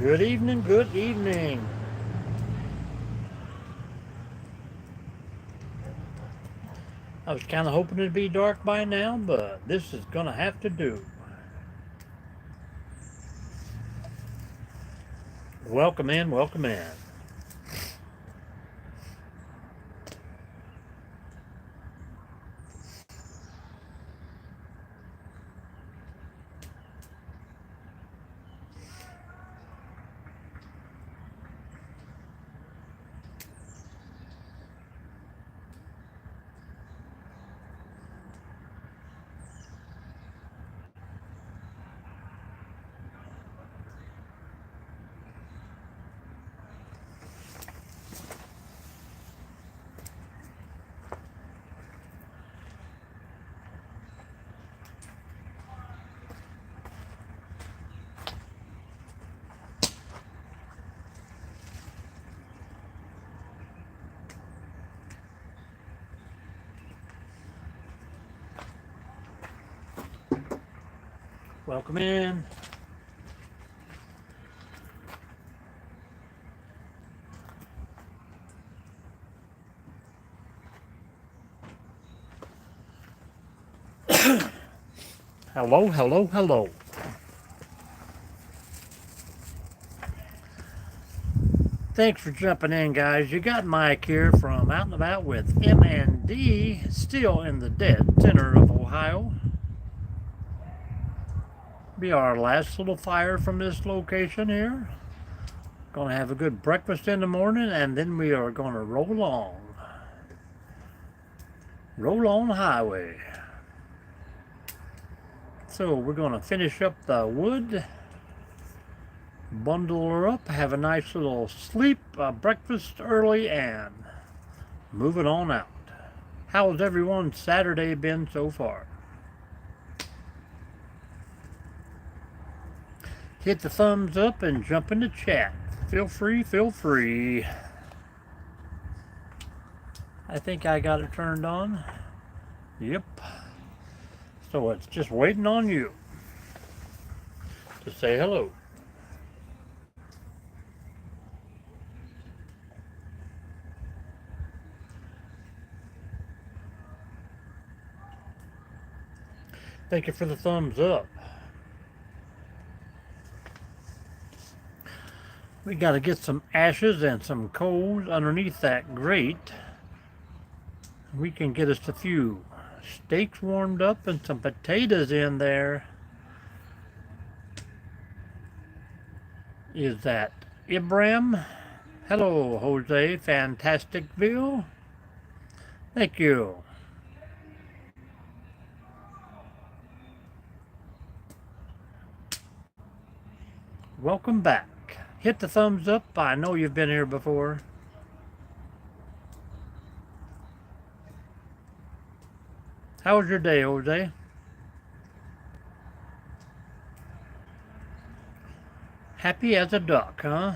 Good evening, good evening. I was kind of hoping it'd be dark by now, but this is going to have to do. Welcome in, welcome in. Welcome in. Hello, hello, hello. Thanks for jumping in, guys. You got Mike here from Out and About with M&D, still in the dead center of Ohio. Be our last little fire from this location here. Gonna have a good breakfast in the morning, and then we are gonna roll on. Roll on highway. So we're gonna finish up the wood, bundle her up, have a nice little sleep, breakfast early, and moving on out. How's everyone's Saturday been so far? Hit the thumbs up and jump in the chat. Feel free, feel free. I think I got it turned on. Yep. So it's just waiting on you to say hello. Thank you for the thumbs up. We got to get some ashes and some coals underneath that grate. We can get us a few steaks warmed up and some potatoes in there. Is that Ibrahim? Hello, Jose Fantasticville. Thank you. Welcome back. Hit the thumbs up. I know you've been here before. How was your day, Jose? Happy as a duck, huh?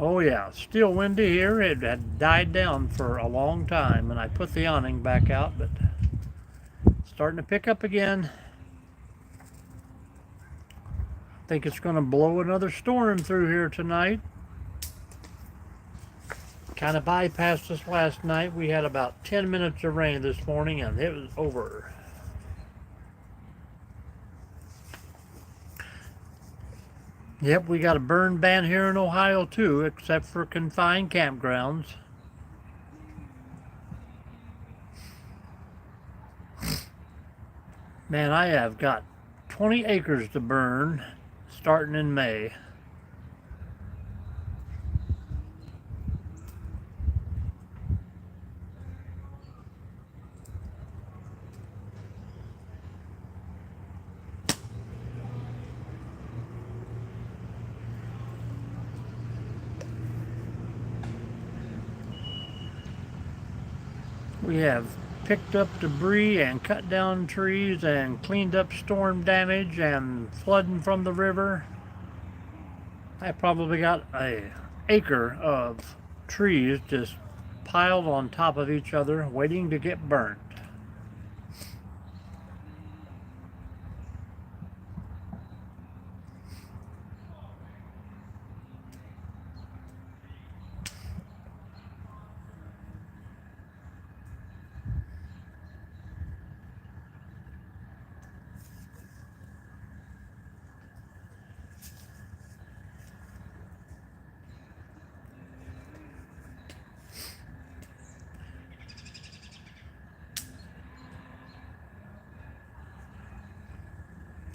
Oh yeah, still windy here. It had died down for a long time, and I put the awning back out, but it's starting to pick up again. Think it's going to blow another storm through here tonight. Kind of bypassed us last night. We had about 10 minutes of rain this morning, and it was over. Yep, we got a burn ban here in Ohio too, except for confined campgrounds. Man, I have got 20 acres to burn starting in May. We have picked up debris and cut down trees and cleaned up storm damage and flooding from the river. I probably got an acre of trees just piled on top of each other waiting to get burnt.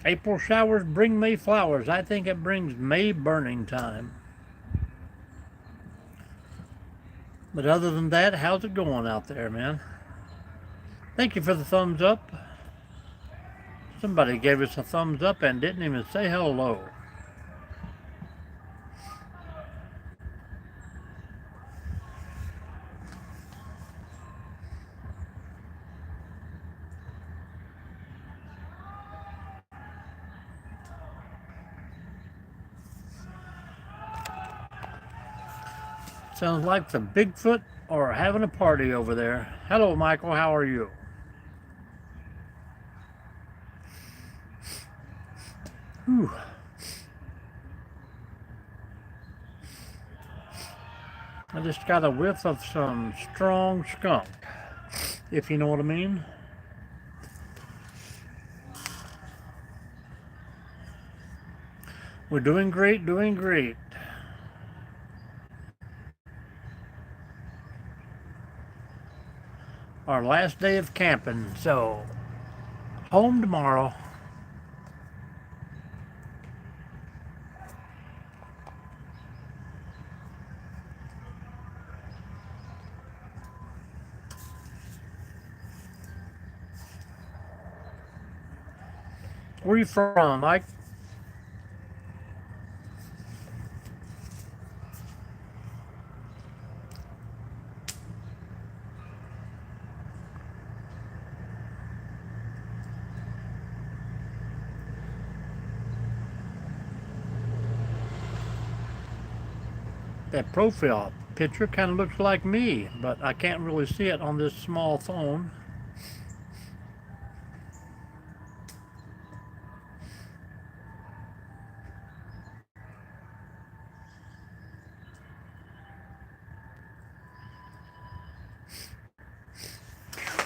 April showers bring May flowers. I think it brings May burning time. But other than that, how's it going out there, man? Thank you for the thumbs up. Somebody gave us a thumbs up and didn't even say hello. Sounds like the Bigfoot are having a party over there. Hello, Michael. How are you? Whew. I just got a whiff of some strong skunk, if you know what I mean. We're doing great, doing great. Our last day of camping, so home tomorrow. Where are you from, Mike? That profile picture kind of looks like me, but I can't really see it on this small phone.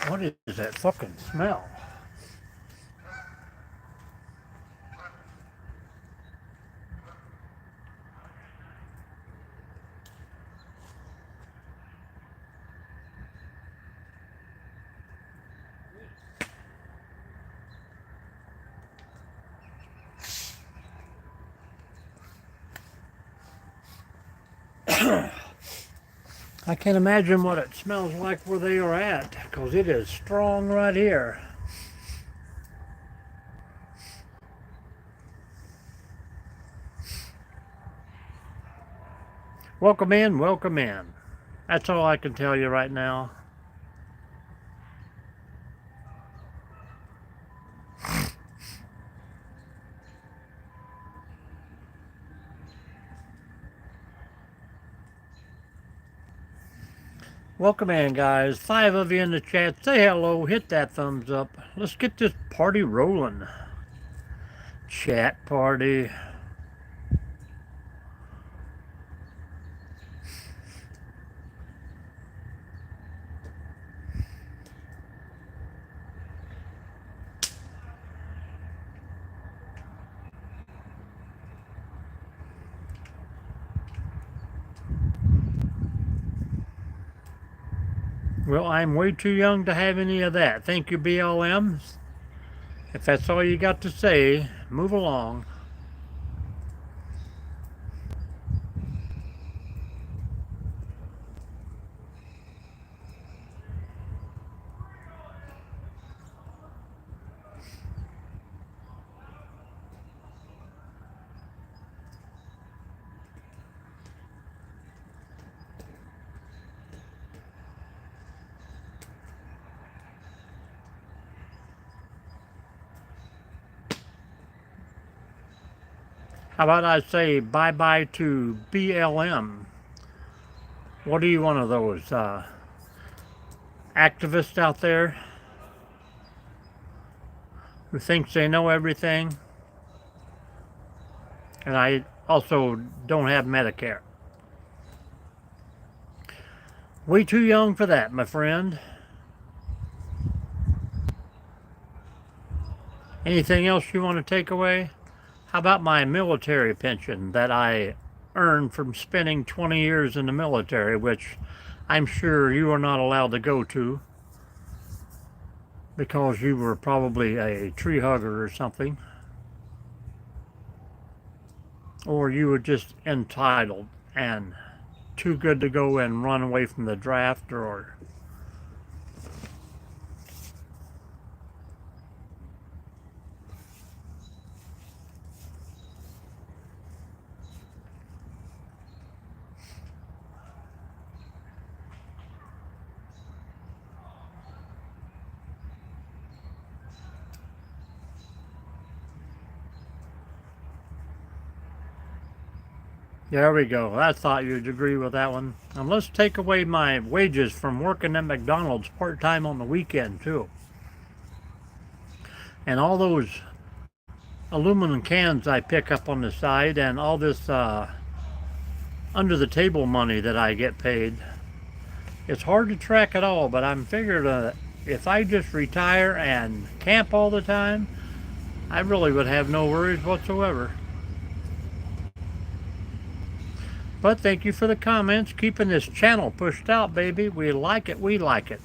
What is that fucking smell? I can't imagine what it smells like where they are at, because it is strong right here. Welcome in, welcome in. That's all I can tell you right now. Welcome in, guys. 5 of you in the chat. Say hello, hit that thumbs up. Let's get this party rolling. Chat party. Well, I'm way too young to have any of that. Thank you, BLM. If that's all you got to say, move along. How about I say bye-bye to BLM? What are you, one of those activists out there who thinks they know everything? And I also don't have Medicare. Way too young for that, my friend. Anything else you want to take away? How about my military pension that I earned from spending 20 years in the military, which I'm sure you are not allowed to go to because you were probably a tree hugger or something. Or you were just entitled and too good to go and run away from the draft, or there we go. I thought you'd agree with that one. And let's take away my wages from working at McDonald's part-time on the weekend too. And all those aluminum cans I pick up on the side and all this under the table money that I get paid. It's hard to track it all, but I'm figured if I just retire and camp all the time, I really would have no worries whatsoever. But thank you for the comments, keeping this channel pushed out, baby. We like it, we like it.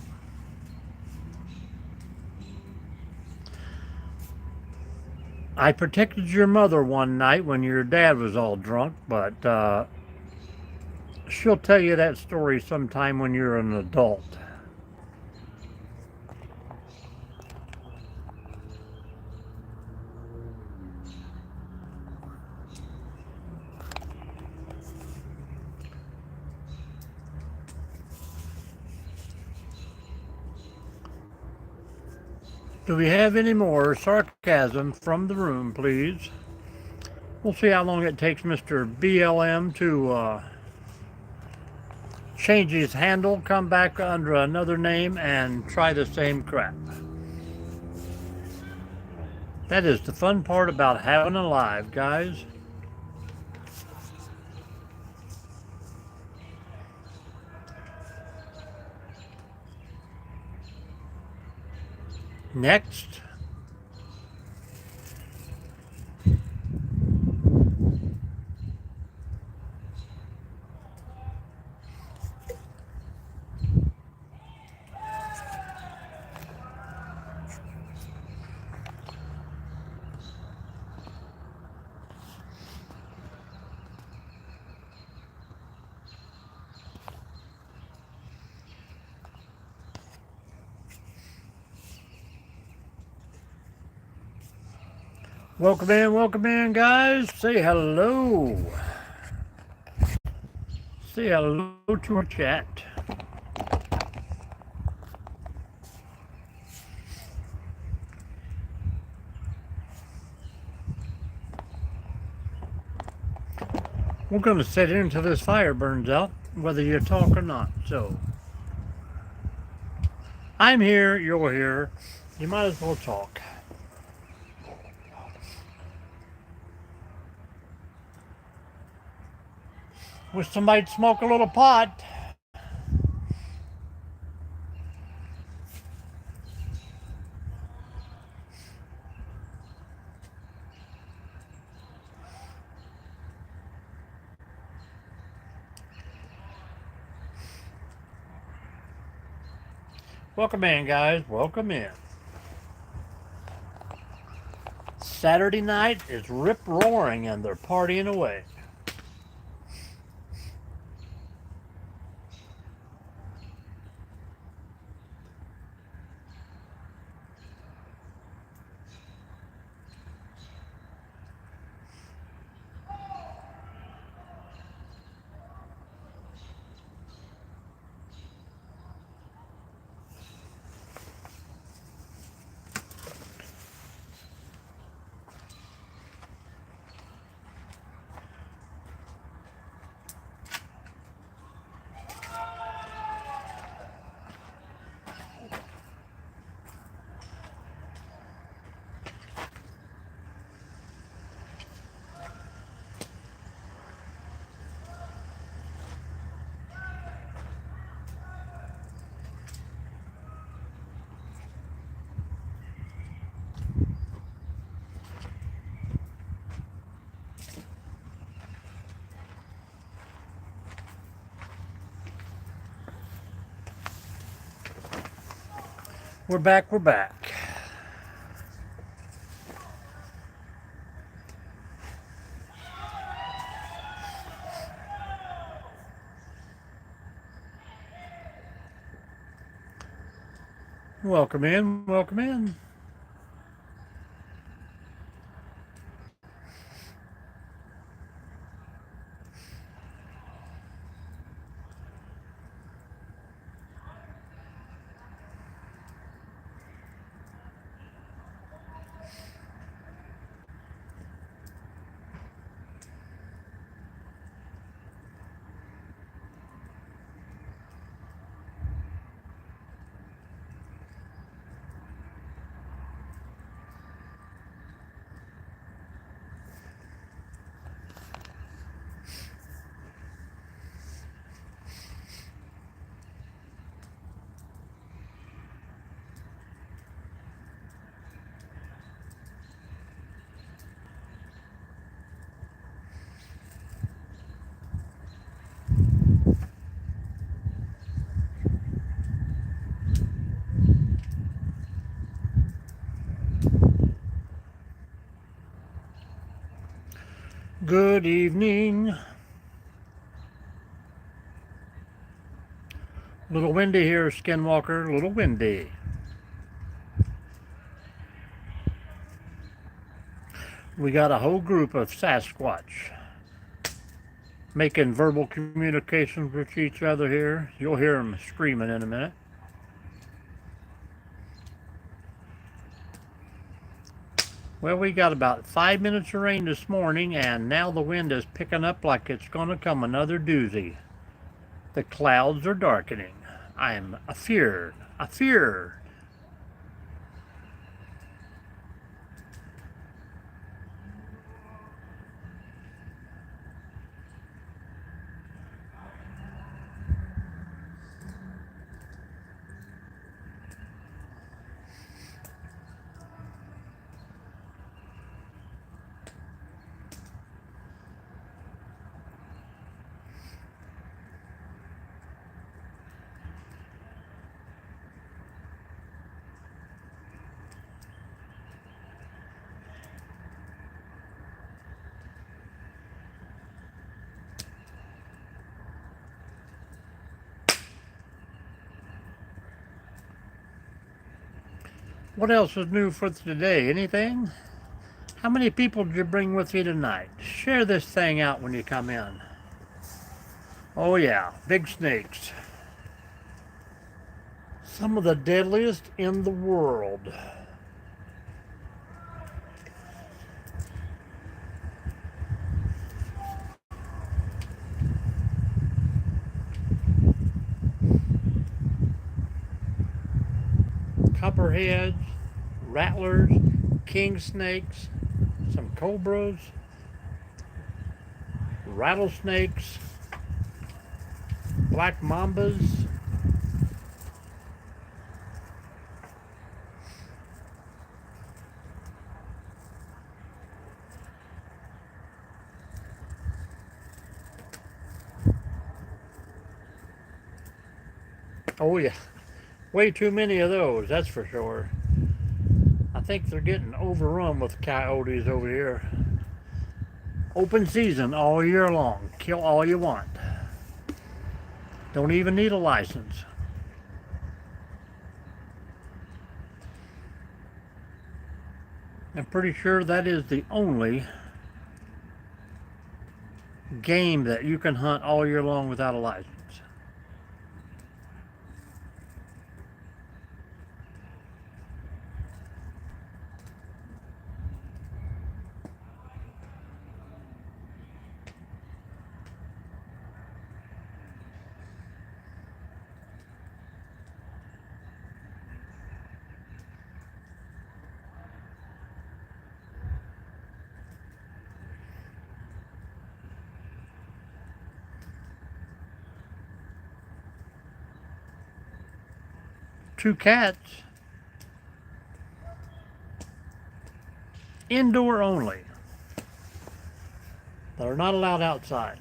I protected your mother one night when your dad was all drunk, but she'll tell you that story sometime when you're an adult. Do we have any more sarcasm from the room, please? We'll see how long it takes Mr. BLM to change his handle, come back under another name, and try the same crap. That is the fun part about having a live, guys. Next. Welcome in, guys. Say hello. Say hello to our chat. We're going to sit here until this fire burns out, whether you talk or not. So, I'm here, you're here. You might as well talk. Wish somebody'd smoke a little pot. Welcome in, guys. Welcome in. Saturday night is rip-roaring and they're partying away. We're back, we're back. Welcome in, welcome in. Good evening. Little windy here, Skinwalker, a little windy. We got a whole group of Sasquatch making verbal communications with each other here. You'll hear them screaming in a minute. Well, we got about 5 minutes of rain this morning, and now the wind is picking up like it's going to come another doozy. The clouds are darkening. I'm afeared, afeared. What else is new for today? Anything? How many people did you bring with you tonight? Share this thing out when you come in. Oh yeah, big snakes. Some of the deadliest in the world. Copperheads, rattlers, king snakes, some cobras, rattlesnakes, black mambas. Oh yeah, way too many of those, that's for sure. I think they're getting overrun with coyotes over here. Open season all year long. Kill all you want. Don't even need a license. I'm pretty sure that is the only game that you can hunt all year long without a license. Two cats, indoor only. They're not allowed outside.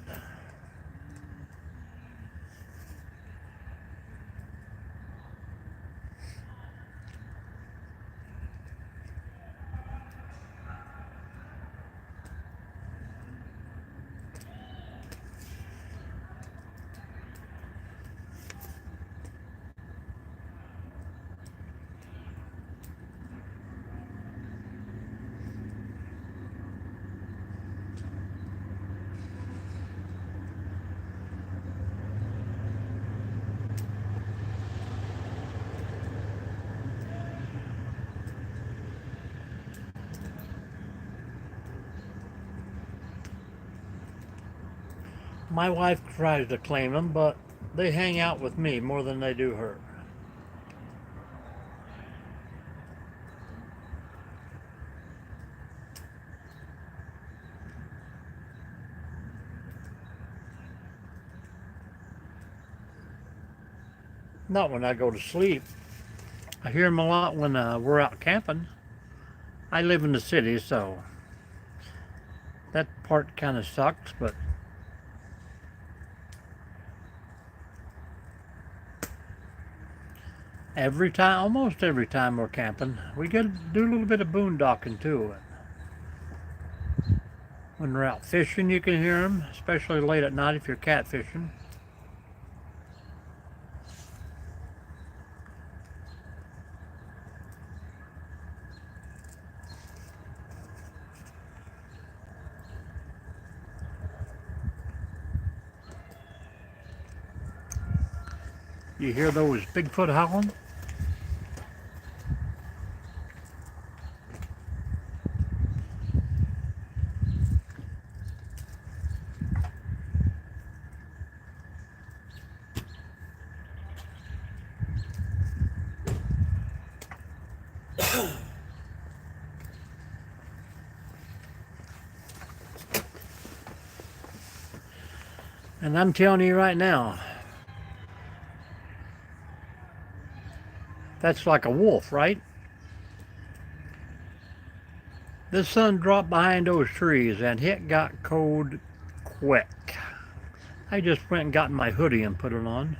My wife tries to claim them, but they hang out with me more than they do her. Not when I go to sleep. I hear them a lot when we're out camping. I live in the city, so that part kind of sucks, but every time, almost every time we're camping, we get to do a little bit of boondocking too. When we're out fishing, you can hear them, especially late at night if you're catfishing. You hear those Bigfoot howling? And I'm telling you right now, that's like a wolf, right? The sun dropped behind those trees and it got cold quick. I just went and got my hoodie and put it on.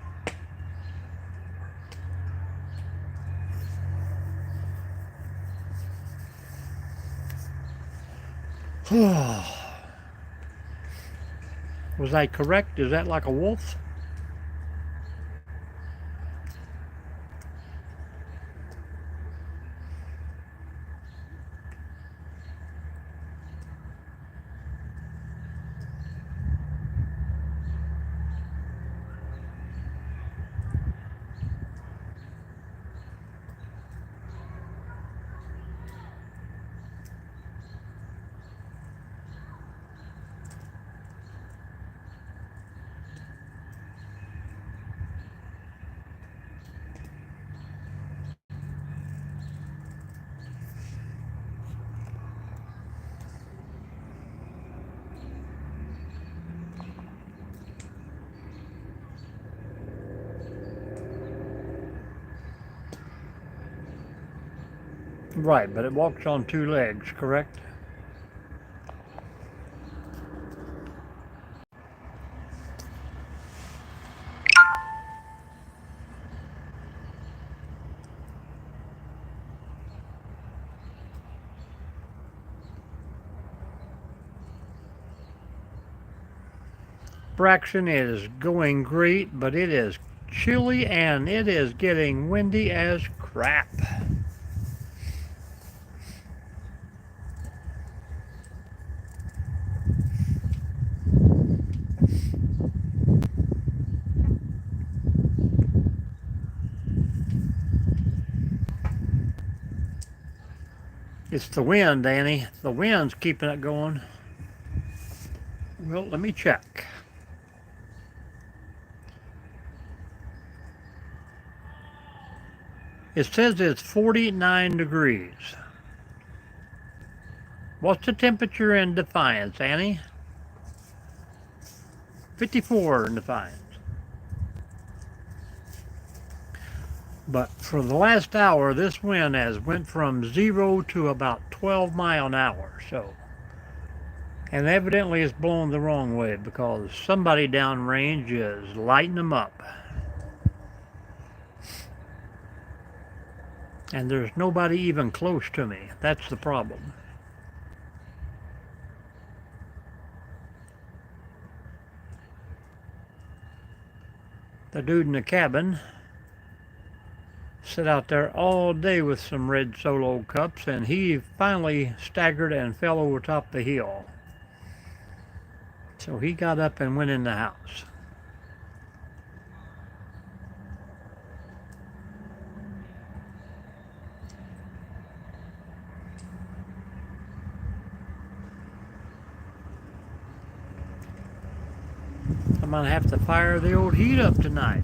Was I correct? Is that like a wolf? Right, but it walks on two legs, correct? Braxton is going great, but it is chilly and it is getting windy as crap. It's the wind, Danny. The wind's keeping it going. Well, let me check. It says it's 49 degrees. What's the temperature in Defiance, Annie? 54 in Defiance. But for the last hour, this wind has went from 0 to about 12 mile an hour. So, and evidently it's blowing the wrong way because somebody downrange is lighting them up. And there's nobody even close to me. That's the problem. The dude in the cabin sat out there all day with some red Solo cups, and he finally staggered and fell over top the hill. So he got up and went in the house. gonna have to fire the old heat up tonight.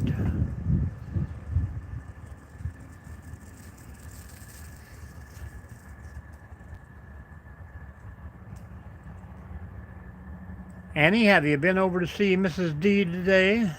Annie, have you been over to see Mrs. D today?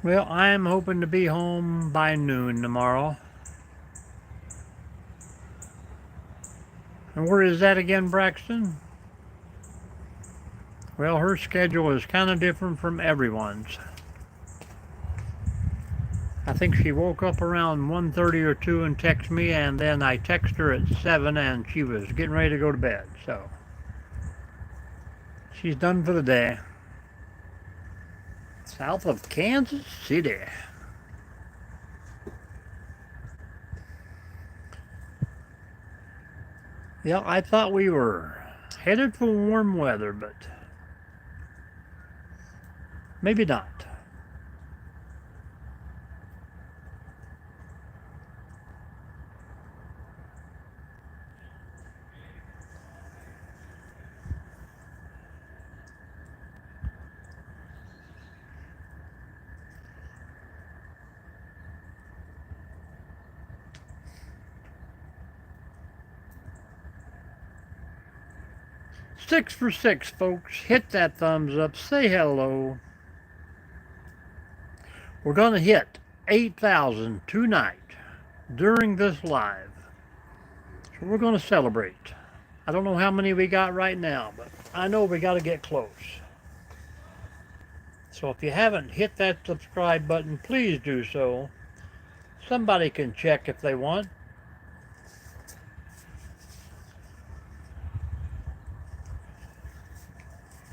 Well, I'm hoping to be home by noon tomorrow. And where is that again, Braxton? Well, her schedule is kind of different from everyone's. I think she woke up around 1:30 or 2 and texted me, and then I texted her at 7 and she was getting ready to go to bed. So she's done for the day. South of Kansas City. Yeah, I thought we were headed for warm weather, but maybe not. Six for six, folks. Hit that thumbs up. Say hello. We're going to hit 8,000 tonight during this live. So we're going to celebrate. I don't know how many we got right now, but I know we got to get close. So if you haven't hit that subscribe button, please do so. Somebody can check if they want.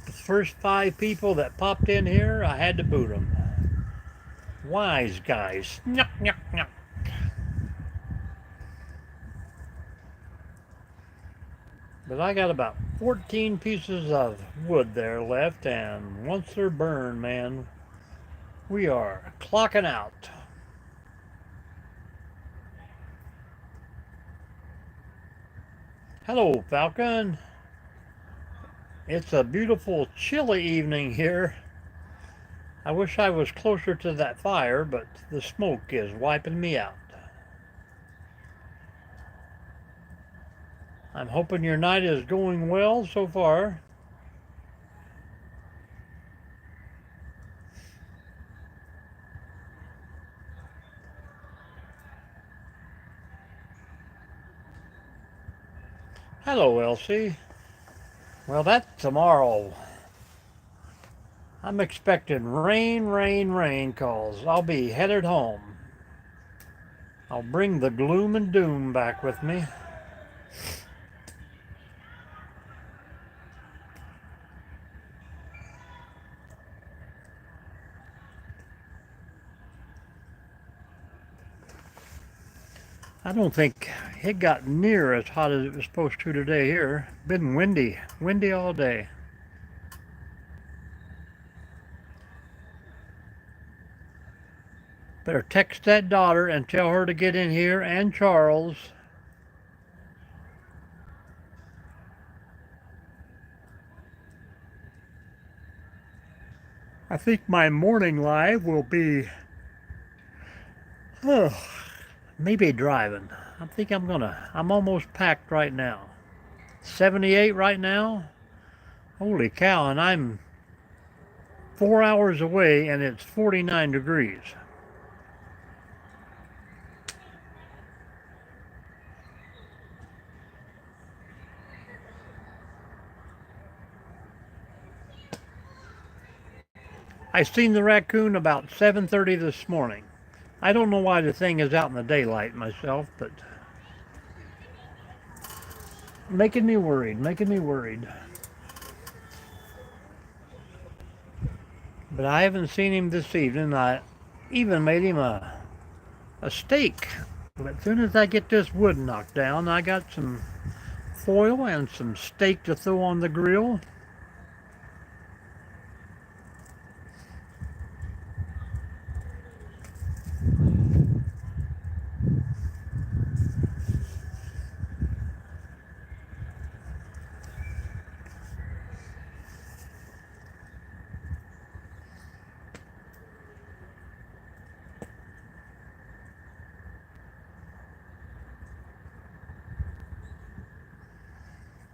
The first 5 people that popped in here, I had to boot them. Wise guys. Nyuk, nyuk, nyuk. But I got about 14 pieces of wood there left, and once they're burned, man, we are clocking out. Hello, Falcon. It's a beautiful, chilly evening here. I wish I was closer to that fire, but the smoke is wiping me out. I'm hoping your night is going well so far. Hello, Elsie. Well, that's tomorrow. I'm expecting rain, rain, rain calls. I'll be headed home. I'll bring the gloom and doom back with me. I don't think it got near as hot as it was supposed to today here. Been windy all day. Better text that daughter and tell her to get in here, and Charles. I think my morning live will be, maybe driving. I think I'm almost packed right now. 78 right now. Holy cow, and I'm 4 hours away and it's 49 degrees. I seen the raccoon about 7:30 this morning. I don't know why the thing is out in the daylight myself, but making me worried, making me worried. But I haven't seen him this evening. I even made him a steak. But as soon as I get this wood knocked down, I got some foil and some steak to throw on the grill.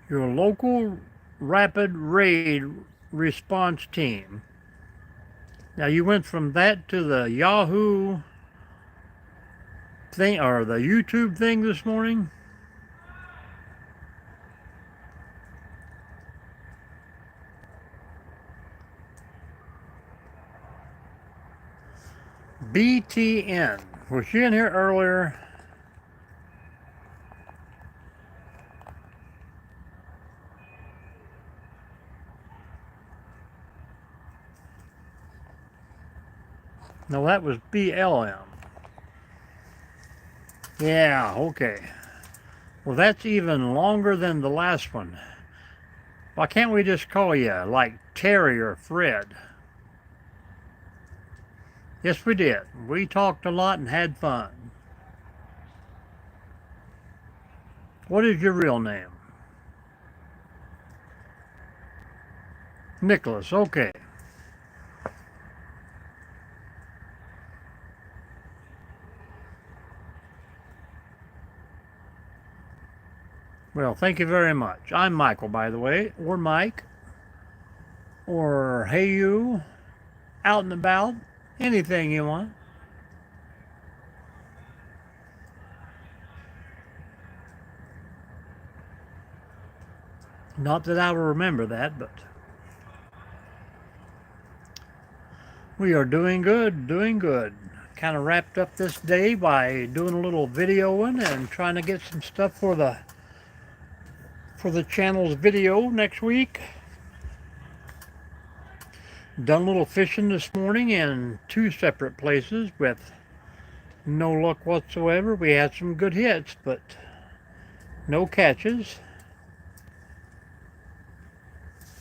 Your local rapid raid response team. Now you went from that to the Yahoo thing or the YouTube thing this morning. BTN. Was she in here earlier? No, that was BLM. Yeah, okay. Well, that's even longer than the last one. Why can't we just call you like Terry or Fred? Yes, we did. We talked a lot and had fun. What is your real name? Nicholas, okay. Well, thank you very much. I'm Michael, by the way, or Mike, or hey you, out and about, anything you want. Not that I will remember that, but we are doing good, doing good. Kind of wrapped up this day by doing a little videoing and trying to get some stuff for the channel's video next week. Done a little fishing this morning in 2 separate places with no luck whatsoever. We had some good hits, but no catches.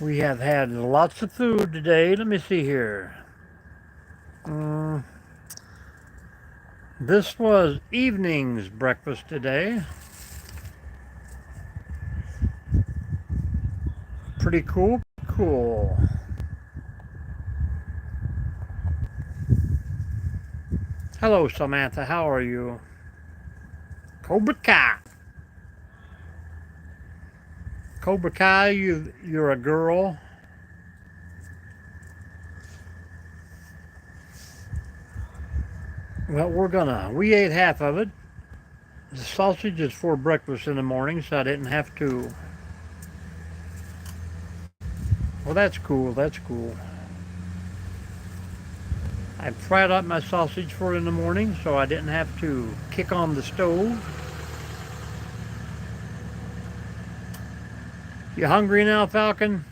We have had lots of food today. Let me see here. This was evening's breakfast today. Pretty cool, cool. Hello, Samantha. How are you? Cobra Kai. Cobra Kai, you're a girl. Well, we ate half of it. The sausage is for breakfast in the morning, so I didn't have to. Well, that's cool, that's cool. I fried up my sausage for in the morning, so I didn't have to kick on the stove. You hungry now, Falcon?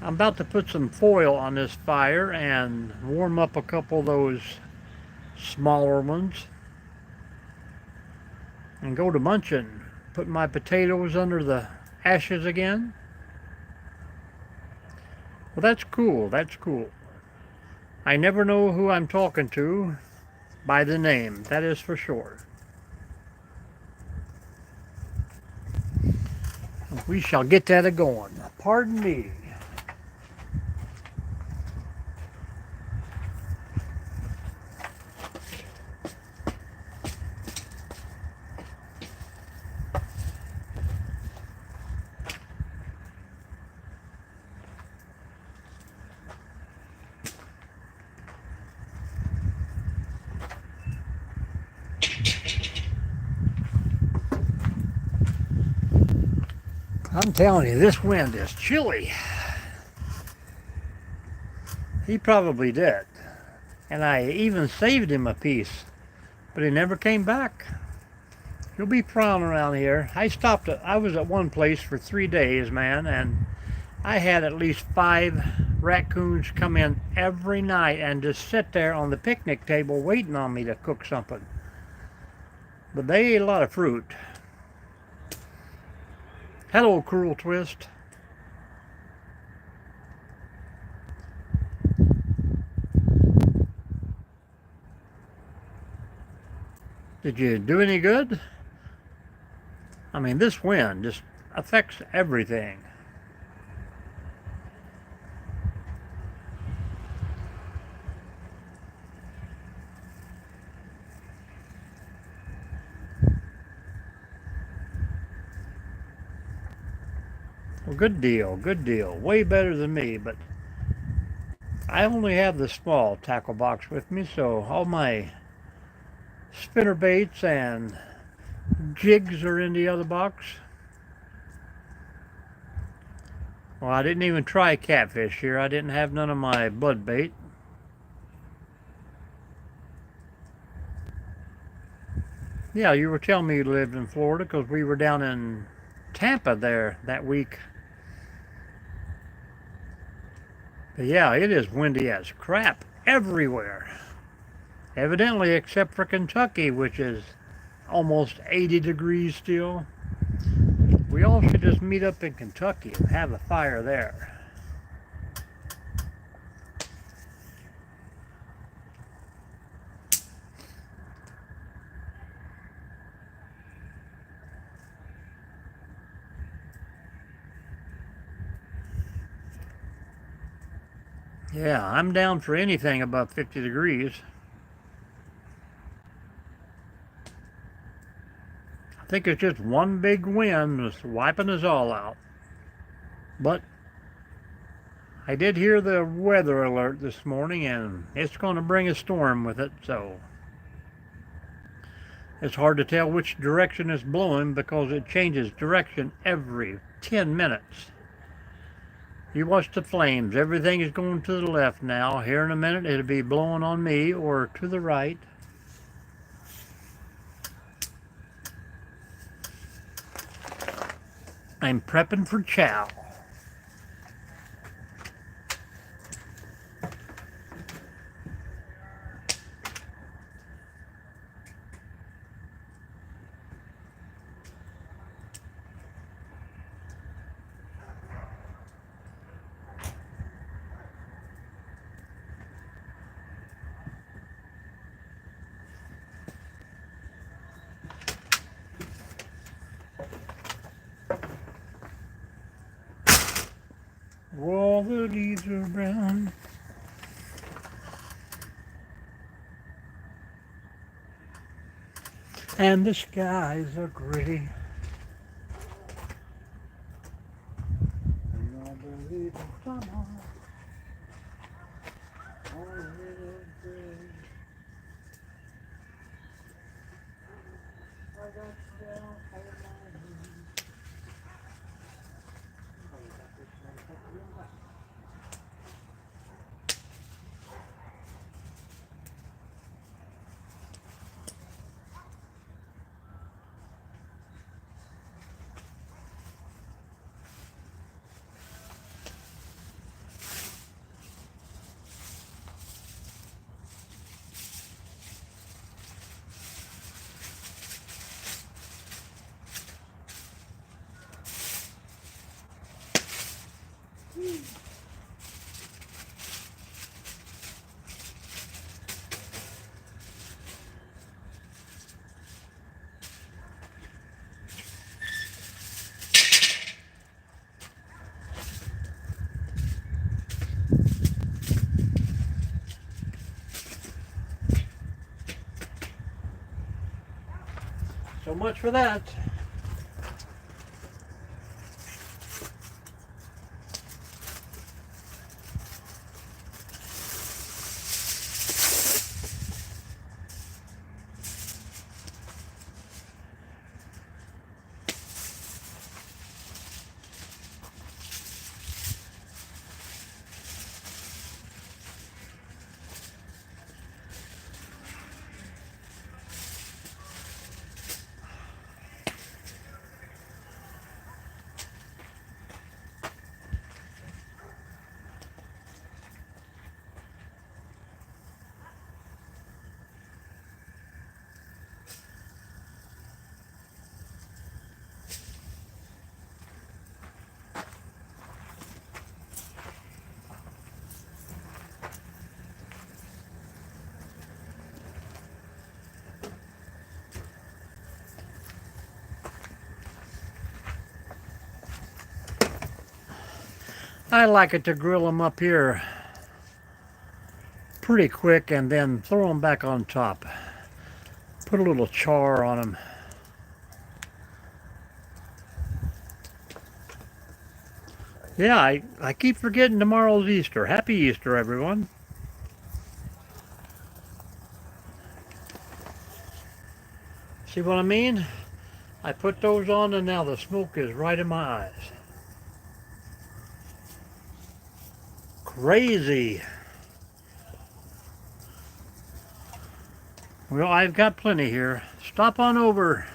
I'm about to put some foil on this fire and warm up a couple of those smaller ones. And go to munching. Put my potatoes under the ashes again. Well, that's cool, that's cool. I never know who I'm talking to by the name, that is for sure. We shall get that a-going. Pardon me. I'm telling you, this wind is chilly. He probably did. And I even saved him a piece, but he never came back. He'll be prowling around here. I was at one place for 3 days, man, and I had at least 5 raccoons come in every night and just sit there on the picnic table waiting on me to cook something. But they ate a lot of fruit. Hello, Cruel Twist. Did you do any good? I mean, this wind just affects everything. Well, good deal, good deal. Way better than me, but I only have the small tackle box with me, so all my spinner baits and jigs are in the other box. Well, I didn't even try catfish here. I didn't have none of my blood bait. Yeah, you were telling me you lived in Florida because we were down in Tampa there that week. But yeah, it is windy as crap everywhere. Evidently, except for Kentucky, which is almost 80 degrees still. We all should just meet up in Kentucky and have a fire there. Yeah, I'm down for anything above 50 degrees. I think it's just one big wind that's wiping us all out. But I did hear the weather alert this morning, and it's going to bring a storm with it, so it's hard to tell which direction it's blowing because it changes direction every 10 minutes. You watch the flames. Everything is going to the left now. Here in a minute, it'll be blowing on me or to the right. I'm prepping for chow. All the leaves are brown. And the skies are gray. And all the leaves are summer. All is gray. I got down for my knees. So much for that. I like it to grill them up here pretty quick and then throw them back on top. Put a little char on them. Yeah, I keep forgetting tomorrow's Easter. Happy Easter, everyone. See what I mean? I put those on and now the smoke is right in my eyes. Crazy. Well, I've got plenty here. Stop on over.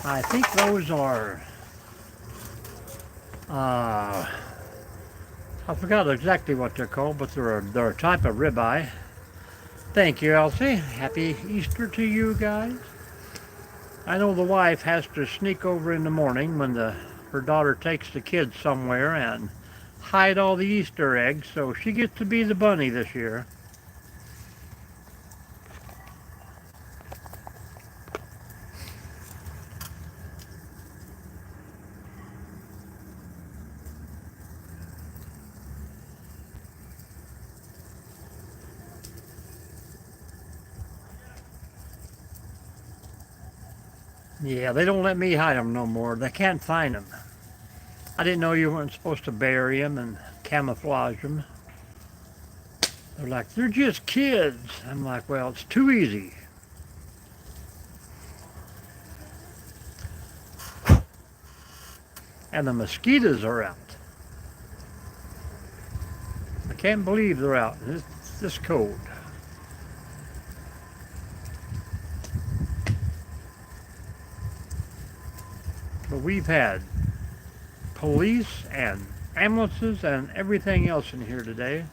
I think those are, I forgot exactly what they're called, but they're a type of ribeye. Thank you, Elsie. Happy Easter to you guys. I know the wife has to sneak over in the morning when her daughter takes the kids somewhere and hide all the Easter eggs, so she gets to be the bunny this year. Yeah, they don't let me hide them no more. They can't find them. I didn't know you weren't supposed to bury them and camouflage them. They're like, they're just kids. I'm like, well, it's too easy. And the mosquitoes are out. I can't believe they're out. It's this cold. But we've had police and ambulances and everything else in here today.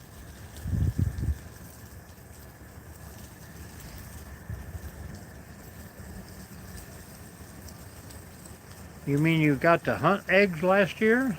You mean you got to hunt eggs last year?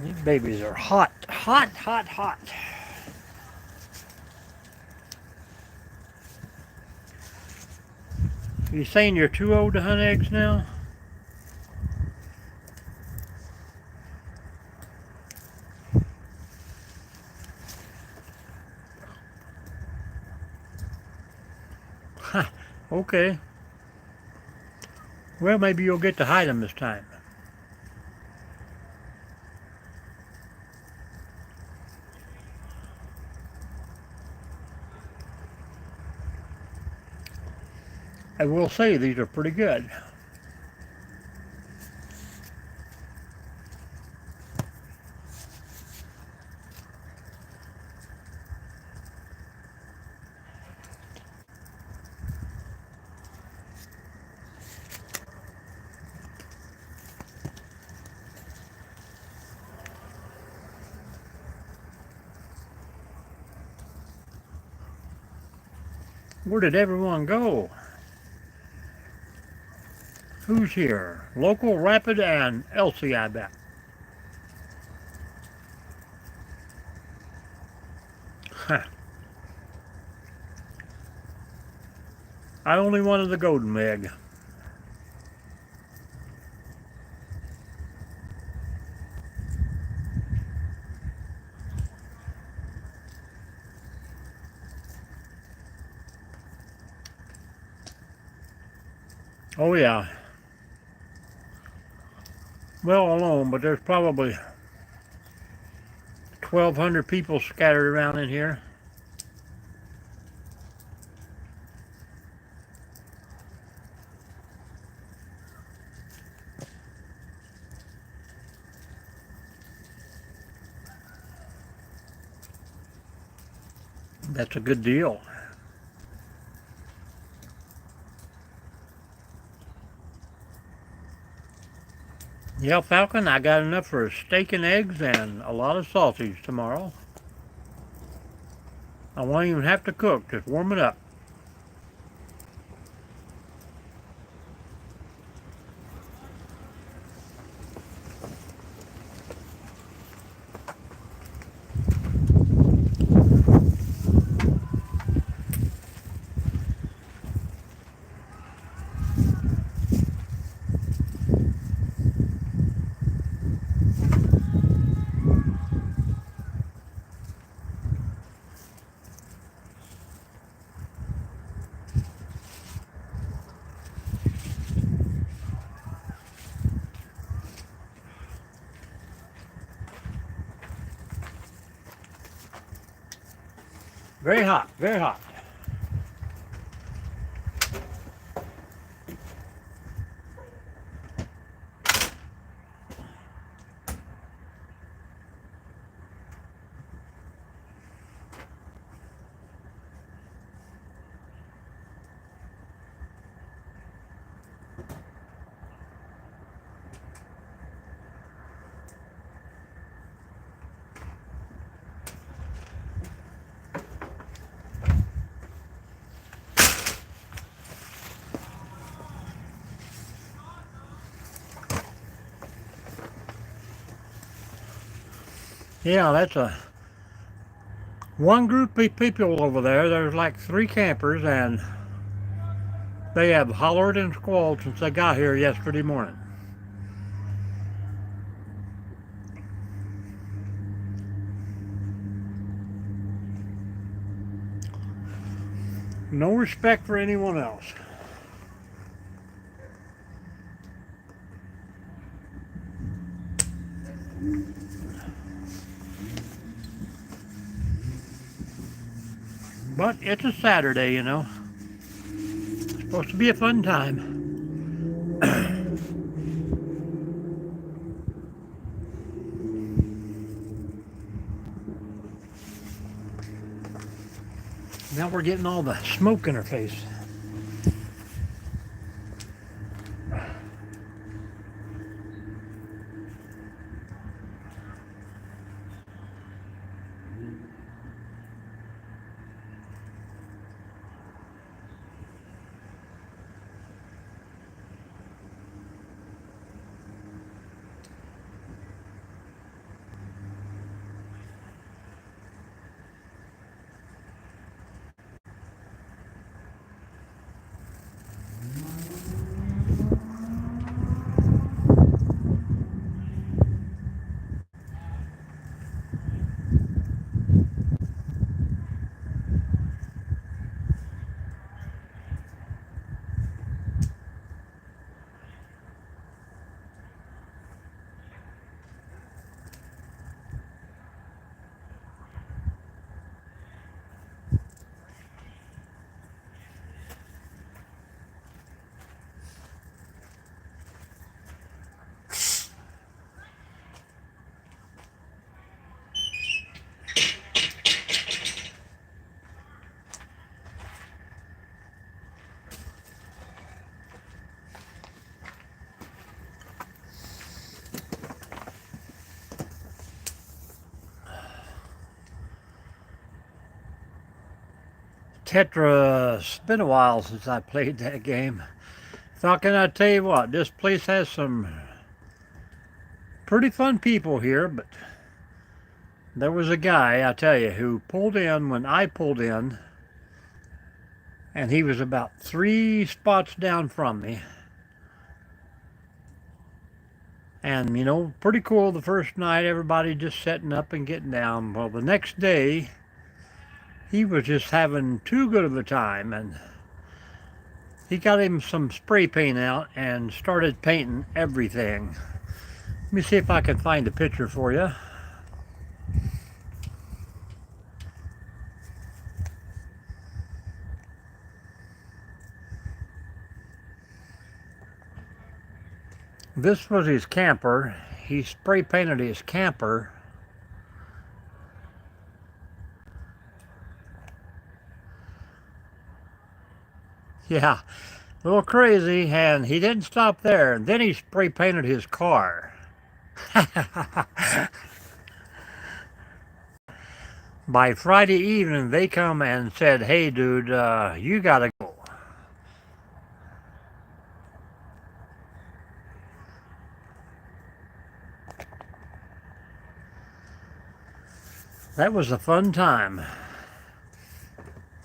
These babies are hot, hot, hot, hot. Are you saying you're too old to hunt eggs now? Ha, okay. Well, maybe you'll get to hide them this time. I will say these are pretty good. Where did everyone go? Who's here? Local, Rapid, and Elsie, I bet. Huh. I only wanted the golden egg. Oh yeah. Well alone, but there's probably 1,200 people scattered around in here. That's a good deal. Yeah, Falcon, I got enough for a steak and eggs and a lot of sausage tomorrow. I won't even have to cook, just warm it up. Very hot, very hot. Yeah, that's a one group of people over there. There's like 3 campers, and they have hollered and squalled since they got here yesterday morning. No respect for anyone else. But it's a Saturday, you know. It's supposed to be a fun time. Now we're getting all the smoke in our face. Tetra, it's been a while since I played that game. Falcon, I tell you what, this place has some pretty fun people here, but there was a guy, I tell you, who pulled in when I pulled in, and he was about 3 spots down from me. And, you know, pretty cool the first night, everybody just setting up and getting down. Well, the next day, he was just having too good of a time, and He got him some spray paint out and started painting everything. Let me see if I can find a picture for you. This was his camper. He spray painted his camper. Yeah, a little crazy, and he didn't stop there. Then he spray painted his car. By Friday evening, they come and said, "Hey, dude, you gotta go." That was a fun time.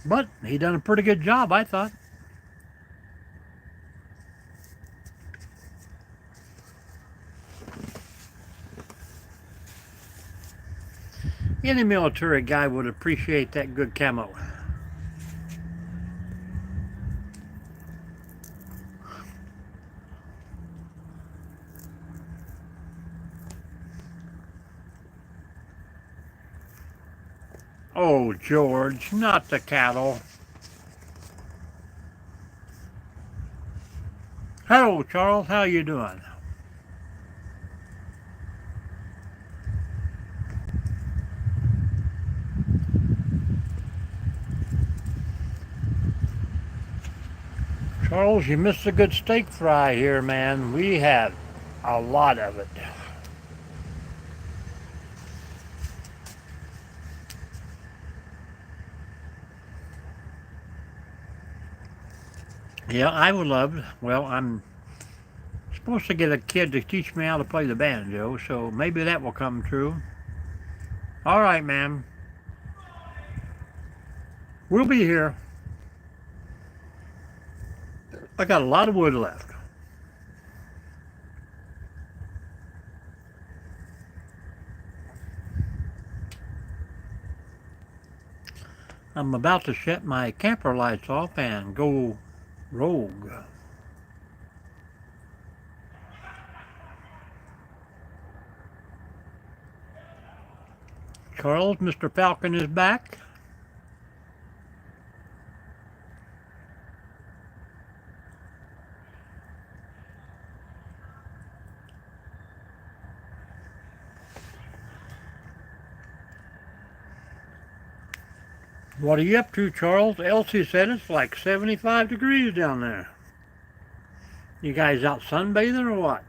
But he done a pretty good job, I thought. Any military guy would appreciate that good camo. Oh, George, not the cattle. Hello, Charles. How you doing? Charles, you missed a good steak fry here, man. We have a lot of it. Yeah, I would love. Well, I'm supposed to get a kid to teach me how to play the banjo, so maybe that will come true. All right, man. We'll be here. I got a lot of wood left. I'm about to shut my camper lights off and go rogue. Charles, Mr. Falcon is back. What are you up to, Charles? Elsie said it's like 75 degrees down there. You guys out sunbathing or what?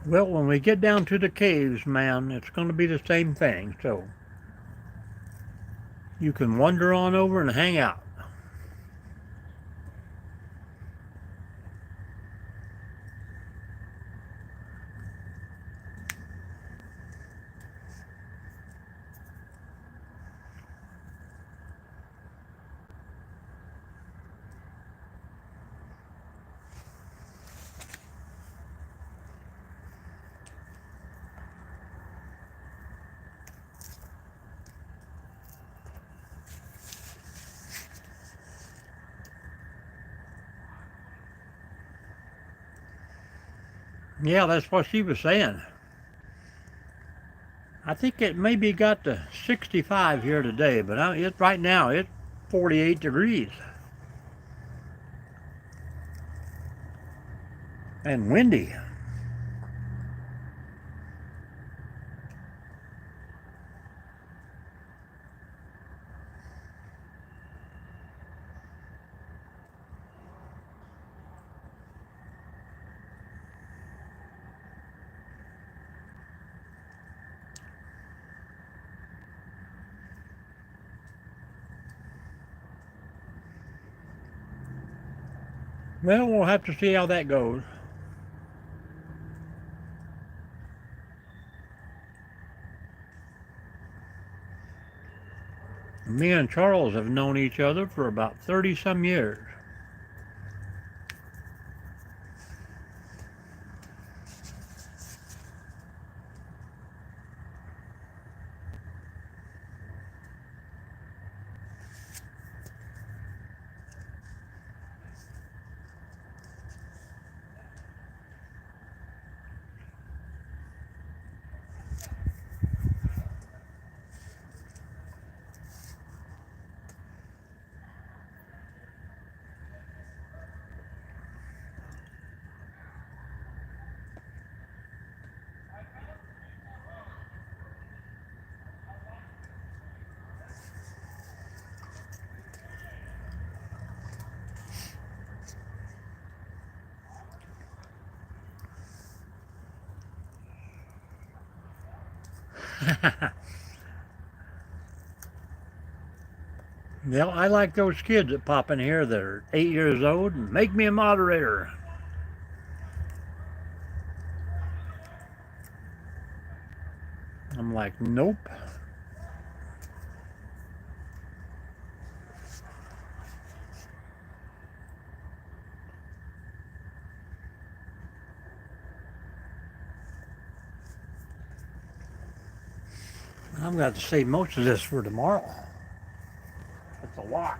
Well, when we get down to the caves, man, it's going to be the same thing. So you can wander on over and hang out. Yeah, that's what she was saying. I think it maybe got to 65 here today, but right now it's 48 degrees and windy. Well, we'll have to see how that goes. Me and Charles have known each other for about 30 some years. Well, I like those kids that pop in here that are 8 years old and make me a moderator. I'm like, nope. I've got to save most of this for tomorrow. That's a lot.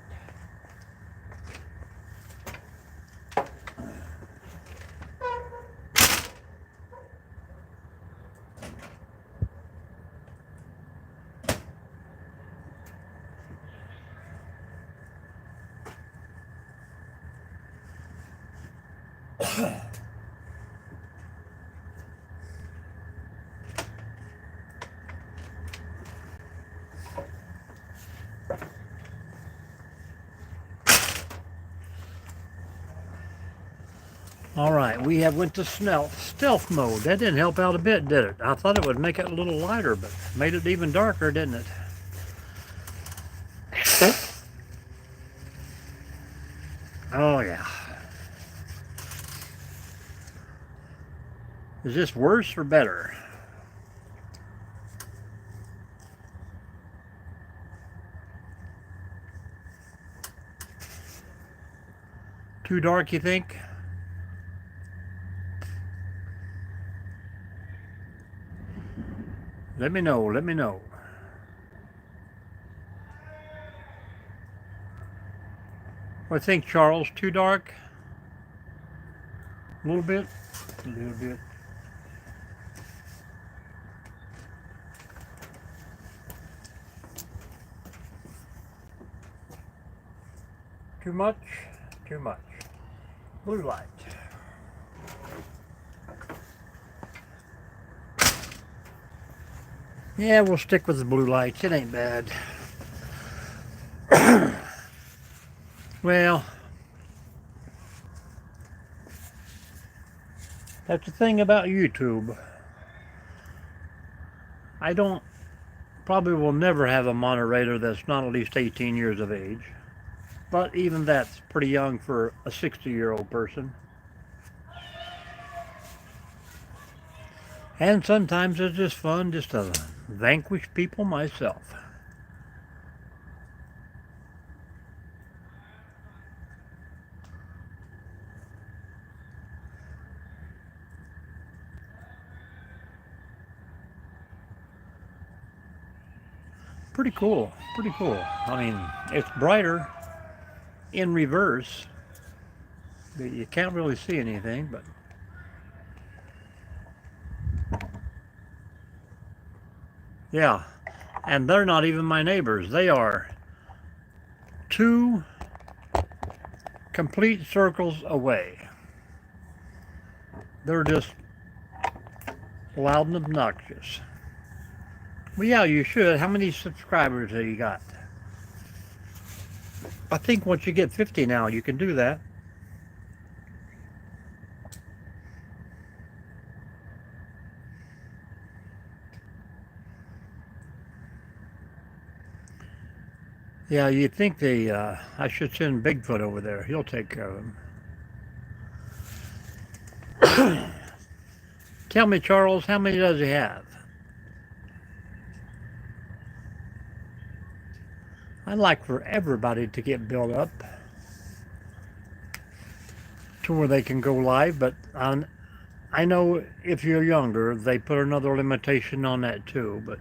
All right, we have went to stealth mode. That didn't help out a bit, did it? I thought it would make it a little lighter, but made it even darker, didn't it? Oh yeah. Is this worse or better? Too dark, you think? Let me know, let me know. What do you think, Charles? Too dark? A little bit? A little bit. Too much? Too much. Blue light. Yeah, we'll stick with the blue lights. It ain't bad. Well, that's the thing about YouTube. I don't, probably will never have a moderator that's not at least 18 years of age. But even that's pretty young for a 60-year-old person. And sometimes it's just fun just to vanquish people myself. Pretty cool, pretty cool. I mean, it's brighter in reverse. You can't really see anything, but yeah. And they're not even my neighbors. They are two complete circles away. They're just loud and obnoxious. Well, yeah, you should. How many subscribers have you got? I think once you get 50 now, you can do that. Yeah, you'd think I should send Bigfoot over there. He'll take care of him. Tell me, Charles, how many does he have? I'd like for everybody to get built up to where they can go live, but I know if you're younger, they put another limitation on that too, but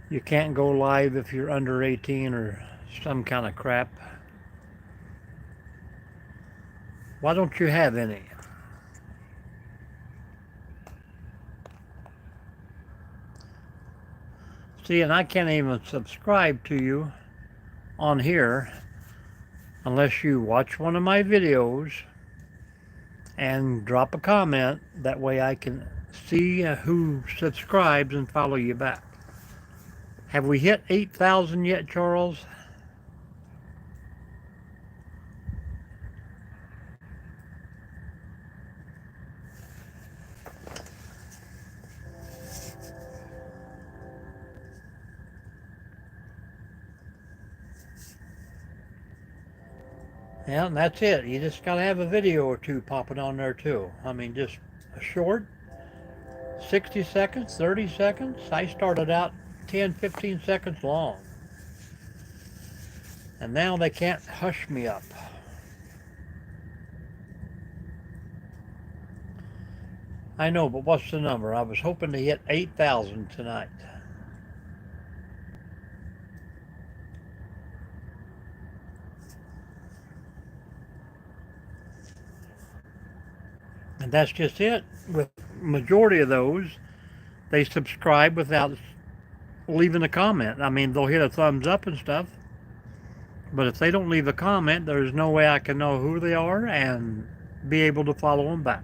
you can't go live if you're under 18 or some kind of crap. Why don't you have any? See, and I can't even subscribe to you on here unless you watch one of my videos and drop a comment. That way I can see who subscribes and follow you back. Have we hit 8,000 yet, Charles? Yeah, and that's it. You just got to have a video or two popping on there too. I mean, just a short 60 seconds, 30 seconds. I started out 10, 15 seconds long. And now they can't hush me up. I know, but what's the number? I was hoping to hit 8,000 tonight. And that's just it. With majority of those, they subscribe without leaving a comment. I mean, they'll hit a thumbs up and stuff, but if they don't leave a comment, there's no way I can know who they are and be able to follow them back.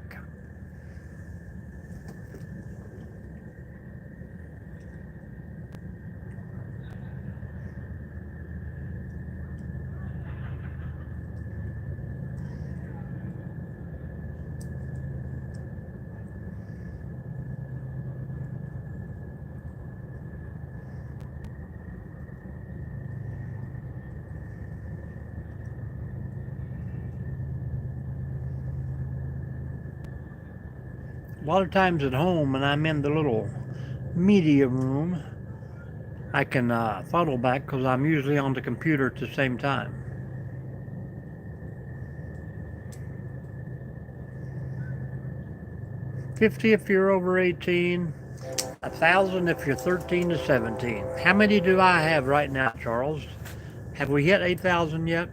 A lot of times at home, when I'm in the little media room, I can follow back because I'm usually on the computer at the same time. $50 if you're over 18, $1,000 if you're 13 to 17. How many do I have right now, Charles? Have we hit 8,000 yet?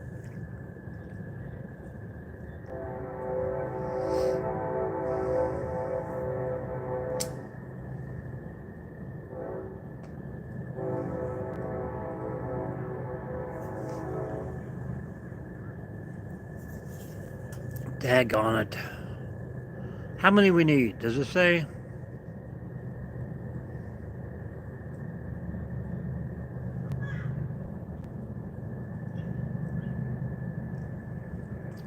Daggone it. How many we need? Does it say?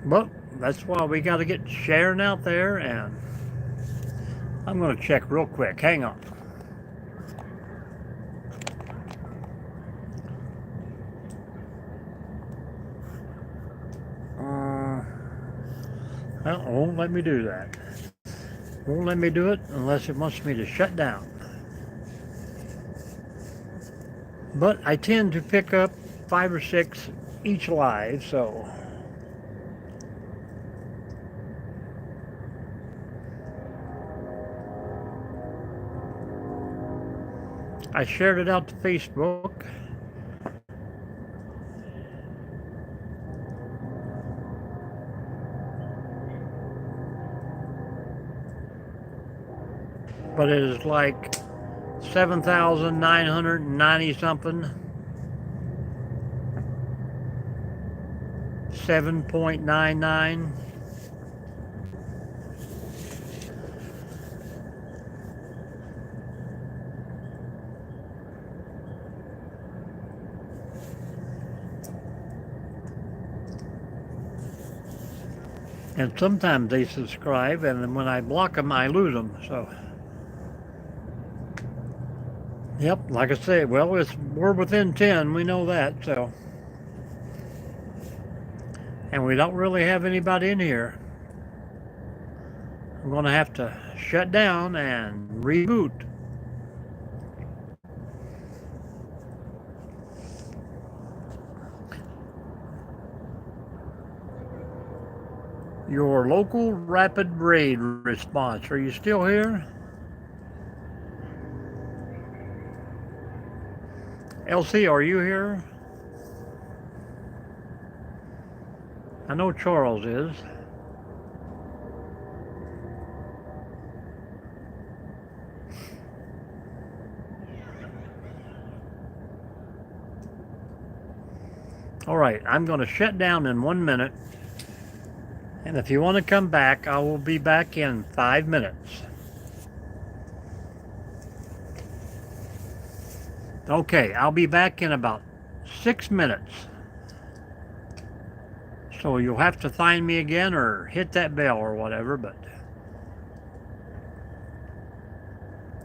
Well, that's why we got to get sharing out there, and I'm going to check real quick. Hang on. Well, it won't let me do that. Won't let me do it unless it wants me to shut down. But I tend to pick up 5 or 6 each live, so I shared it out to Facebook. But it is like 7,990 something. 7.99. And sometimes they subscribe, and then when I block them, I lose them. So, yep, like I say, well, we're within 10. We know that. So, and we don't really have anybody in here. I'm going to have to shut down and reboot. Your local rapid raid response. Are you still here? Elsie, are you here? I know Charles is. All right, I'm going to shut down in 1 minute. And if you want to come back, I will be back in 5 minutes. Okay, I'll be back in about 6 minutes. So you'll have to find me again or hit that bell or whatever, but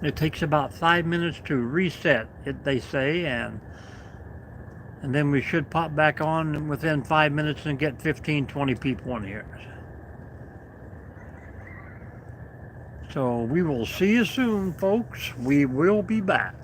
it takes about 5 minutes to reset it, they say, and then we should pop back on within 5 minutes and get 15-20 people in here. So we will see you soon, folks. We will be back.